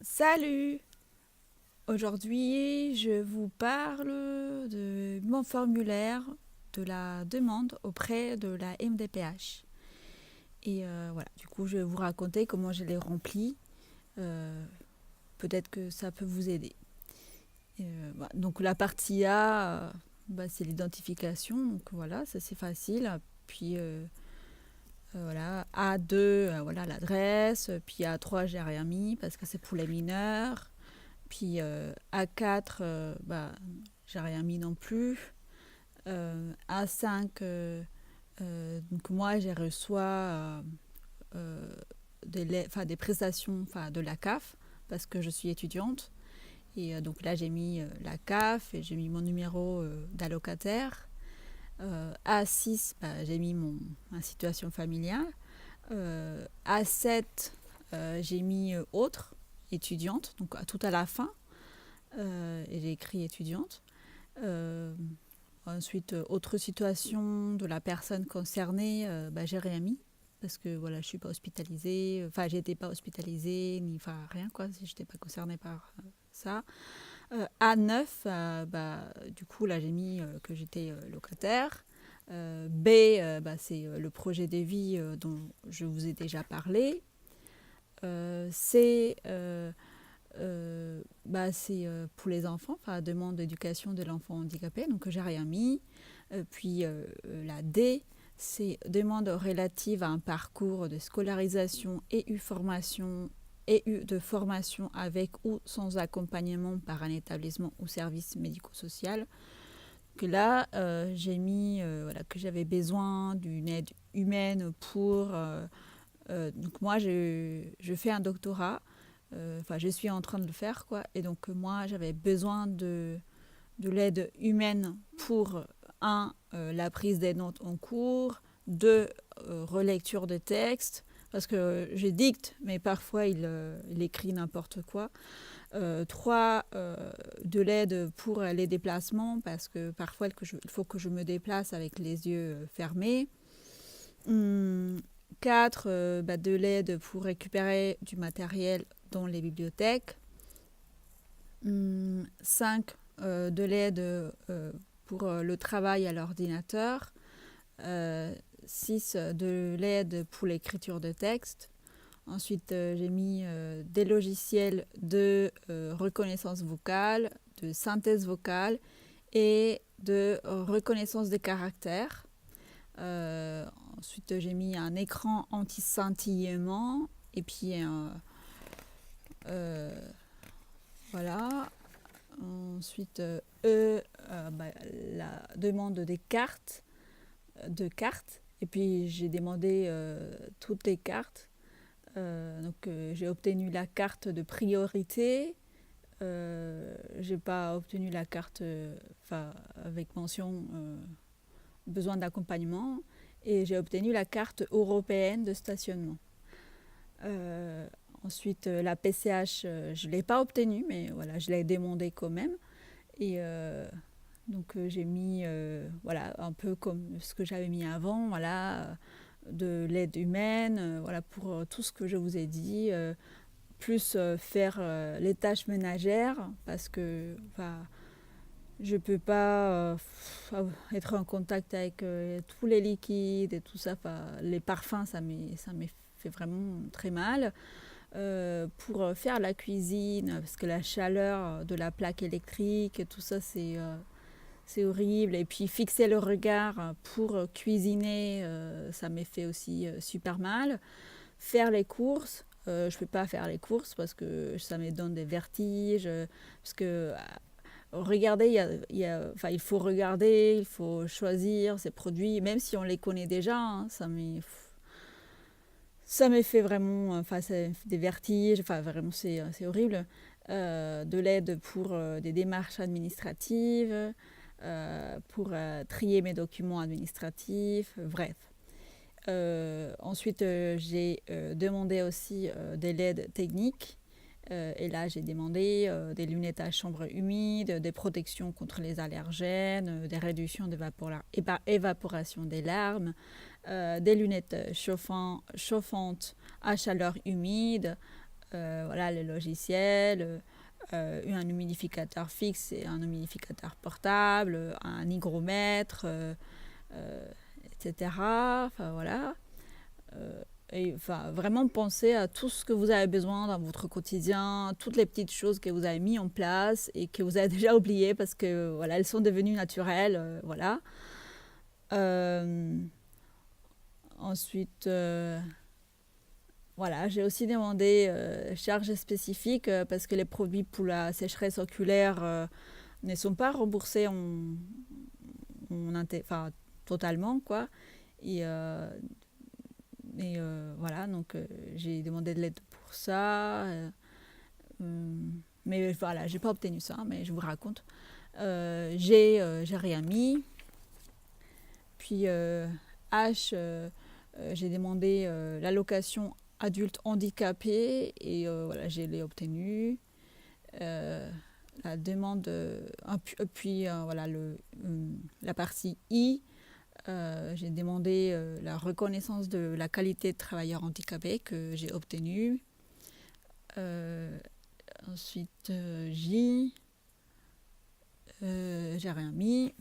Salut! Aujourd'hui, je vous parle de mon formulaire de la demande auprès de la MDPH. Et voilà, du coup, je vais vous raconter comment je l'ai rempli. Euh, Peut-être que ça peut vous aider. Donc la partie A, c'est l'identification. Donc voilà, ça c'est facile. Puis voilà, A2, voilà l'adresse. Puis A3, j'ai rien mis parce que c'est pour les mineurs. Puis A4, j'ai rien mis non plus. A5, donc moi, j'ai reçu des prestations de la CAF parce que je suis étudiante. Et donc là, j'ai mis la CAF et j'ai mis mon numéro d'allocataire. A6, j'ai mis ma situation familiale. A7, j'ai mis autre, étudiante, donc tout à la fin. Et j'ai écrit étudiante. Euh, Ensuite, autre situation de la personne concernée, j'ai rien mis parce que voilà, je suis pas hospitalisée, enfin j'étais pas hospitalisée ni rien quoi, si j'étais pas concernée par ça. A9, du coup là j'ai mis que j'étais locataire. B, c'est le projet de vie dont je vous ai déjà parlé. C, c'est pour les enfants, enfin demande d'éducation de l'enfant handicapé, donc j'ai rien mis. Puis la D, c'est demande relative à un parcours de scolarisation et de formation avec ou sans accompagnement par un établissement ou service médico-social. Que là, j'ai mis que j'avais besoin d'une aide humaine pour... donc moi, je fais un doctorat. Je suis en train de le faire, quoi. Et donc, moi, j'avais besoin de l'aide humaine pour, la prise des notes en cours, deux, relecture de textes, parce que je dicte, mais parfois, il écrit n'importe quoi. Trois, de l'aide pour les déplacements, parce que parfois, il faut que je me déplace avec les yeux fermés. 4, de l'aide pour récupérer du matériel dans les bibliothèques. 5, de l'aide pour le travail à l'ordinateur. 6, de l'aide pour l'écriture de texte. Ensuite, j'ai mis des logiciels de reconnaissance vocale, de synthèse vocale et de reconnaissance des caractères. Euh, Ensuite, j'ai mis un écran anti-scintillement et puis voilà. Ensuite, la demande des cartes, et puis j'ai demandé toutes les cartes. J'ai obtenu la carte de priorité. J'ai pas obtenu la carte avec mention besoin d'accompagnement, et j'ai obtenu la carte européenne de stationnement. Euh, Ensuite, la PCH, je ne l'ai pas obtenue, mais voilà, je l'ai demandé quand même. Et j'ai mis un peu comme ce que j'avais mis avant, voilà, de l'aide humaine, voilà, pour tout ce que je vous ai dit, plus faire les tâches ménagères, parce que je peux pas être en contact avec tous les liquides et tout ça. Les parfums, ça m'est fait vraiment très mal. Pour faire la cuisine, parce que la chaleur de la plaque électrique et tout ça, c'est horrible. Et puis fixer le regard pour cuisiner, ça m'est fait aussi super mal. Faire les courses, je peux pas faire les courses parce que ça me donne des vertiges. Parce que regarder, il faut regarder, il faut choisir ces produits, même si on les connaît déjà, hein, ça m'est fait vraiment, des vertiges, vraiment c'est horrible. De l'aide pour des démarches administratives, pour trier mes documents administratifs, bref. Ensuite, j'ai demandé aussi de l'aide technique. Et là, j'ai demandé des lunettes à chambre humide, des protections contre les allergènes, des réductions d'évaporation des larmes, des lunettes chauffantes à chaleur humide, voilà, le logiciel, un humidificateur fixe et un humidificateur portable, un hygromètre, etc. Enfin voilà. Et enfin, vraiment penser à tout ce que vous avez besoin dans votre quotidien, toutes les petites choses que vous avez mis en place et que vous avez déjà oubliées parce que voilà, elles sont devenues naturelles. Voilà. Euh, ensuite, voilà, j'ai aussi demandé charges spécifiques parce que les produits pour la sécheresse oculaire ne sont pas remboursés enfin, totalement, quoi. Et, voilà, donc j'ai demandé de l'aide pour ça. Mais voilà, j'ai pas obtenu ça, mais je vous raconte. J'ai rien mis. Puis j'ai demandé l'allocation adulte handicapé et voilà, je l'ai obtenu. La demande, puis voilà, la partie I, j'ai demandé la reconnaissance de la qualité de travailleur handicapé que j'ai obtenue. Ensuite, J, j'ai rien mis.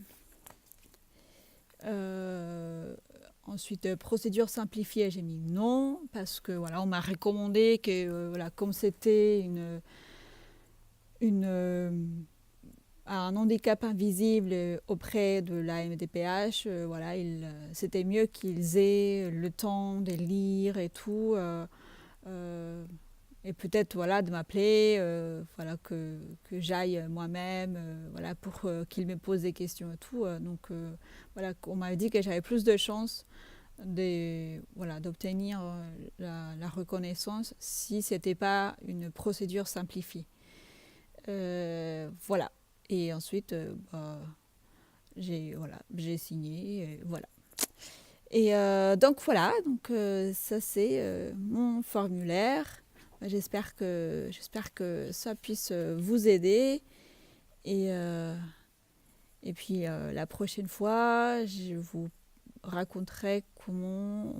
Ensuite, procédure simplifiée, j'ai mis non, parce que voilà, on m'a recommandé que voilà, comme c'était un handicap invisible auprès de la MDPH, voilà, c'était mieux qu'ils aient le temps de lire et tout. Et peut-être voilà, de m'appeler, voilà, que j'aille moi-même, voilà, pour qu'il me pose des questions et tout. Donc voilà, on m'a dit que j'avais plus de chances voilà, d'obtenir la reconnaissance si ce n'était pas une procédure simplifiée. Voilà. Et ensuite, j'ai signé. Voilà. Et donc voilà, donc, ça c'est mon formulaire. J'espère que ça puisse vous aider. Et, et puis la prochaine fois, je vous raconterai comment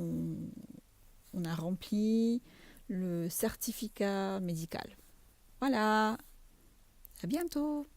on a rempli le certificat médical. Voilà, à bientôt.